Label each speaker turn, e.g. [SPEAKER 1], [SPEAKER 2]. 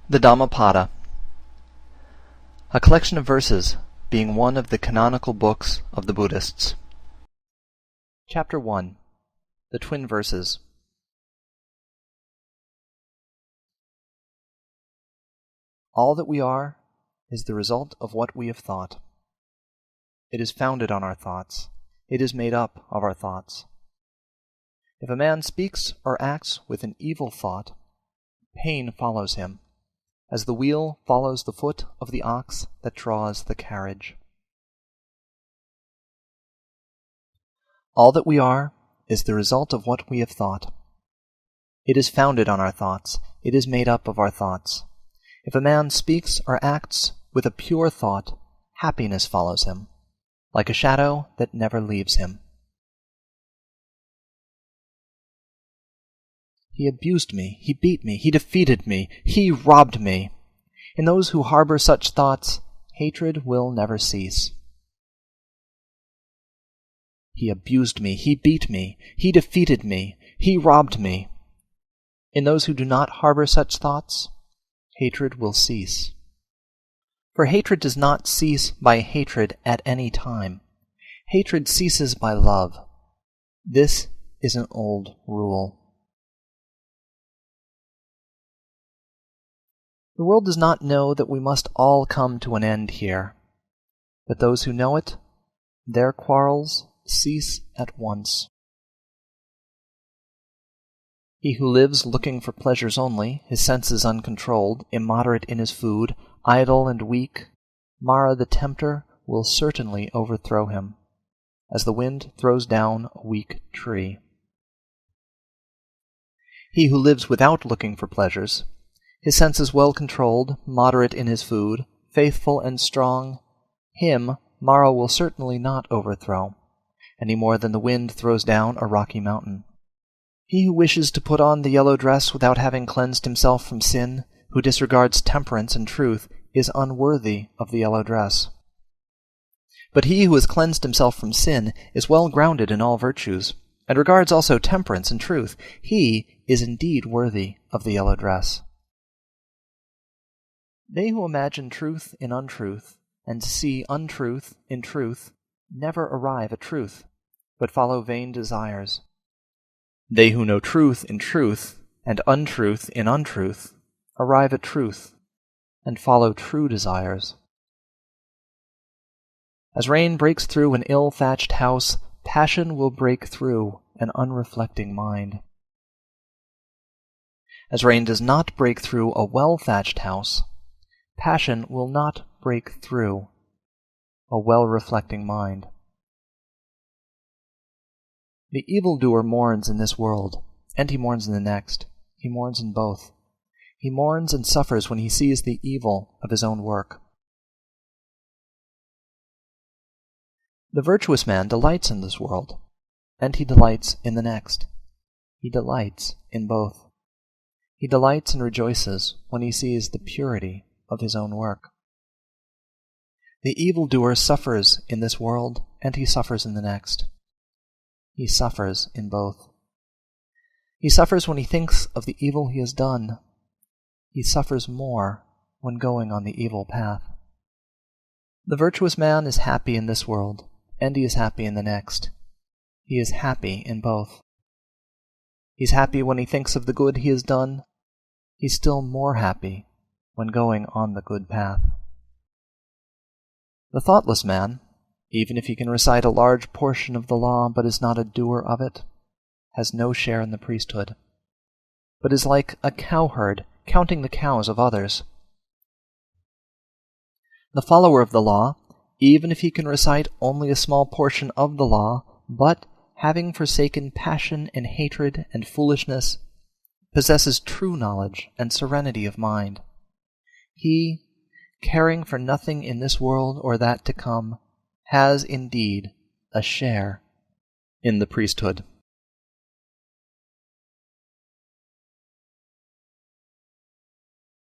[SPEAKER 1] The Dhammapada, a collection of verses, being one of the canonical books of the Buddhists. Chapter 1. The Twin Verses. All that we are is the result of what we have thought. It is founded on our thoughts. It is made up of our thoughts. If a man speaks or acts with an evil thought, pain follows him, as the wheel follows the foot of the ox that draws the carriage. All that we are is the result of what we have thought. It is founded on our thoughts. It is made up of our thoughts. If a man speaks or acts with a pure thought, happiness follows him, like a shadow that never leaves him. He abused me, he beat me, he defeated me, he robbed me. In those who harbor such thoughts, hatred will never cease. He abused me, he beat me, he defeated me, he robbed me. In those who do not harbor such thoughts, hatred will cease. For hatred does not cease by hatred at any time. Hatred ceases by love. This is an old rule. The world does not know that we must all come to an end here, but those who know it, their quarrels cease at once. He who lives looking for pleasures only, his senses uncontrolled, immoderate in his food, idle and weak, Mara the tempter will certainly overthrow him, as the wind throws down a weak tree. He who lives without looking for pleasures, his senses well controlled, moderate in his food, faithful and strong, him Mara will certainly not overthrow, any more than the wind throws down a rocky mountain. He who wishes to put on the yellow dress without having cleansed himself from sin, who disregards temperance and truth, is unworthy of the yellow dress. But he who has cleansed himself from sin is well grounded in all virtues, and regards also temperance and truth. He is indeed worthy of the yellow dress. They who imagine truth in untruth, and see untruth in truth, never arrive at truth, but follow vain desires. They who know truth in truth, and untruth in untruth, arrive at truth, and follow true desires. As rain breaks through an ill-thatched house, passion will break through an unreflecting mind. As rain does not break through a well-thatched house, passion will not break through a well-reflecting mind. The evildoer mourns in this world, and he mourns in the next. He mourns in both. He mourns and suffers when he sees the evil of his own work. The virtuous man delights in this world, and he delights in the next. He delights in both. He delights and rejoices when he sees the purity of his own work. The evildoer suffers in this world, and he suffers in the next. He suffers in both. He suffers when he thinks of the evil he has done. He suffers more when going on the evil path. The virtuous man is happy in this world, and he is happy in the next. He is happy in both. He's happy when he thinks of the good he has done. He's still more happy when going on the good path. The thoughtless man, even if he can recite a large portion of the law but is not a doer of it, has no share in the priesthood, but is like a cowherd counting the cows of others. The follower of the law, even if he can recite only a small portion of the law, but, having forsaken passion and hatred and foolishness, possesses true knowledge and serenity of mind. He, caring for nothing in this world or that to come, has indeed a share in the priesthood.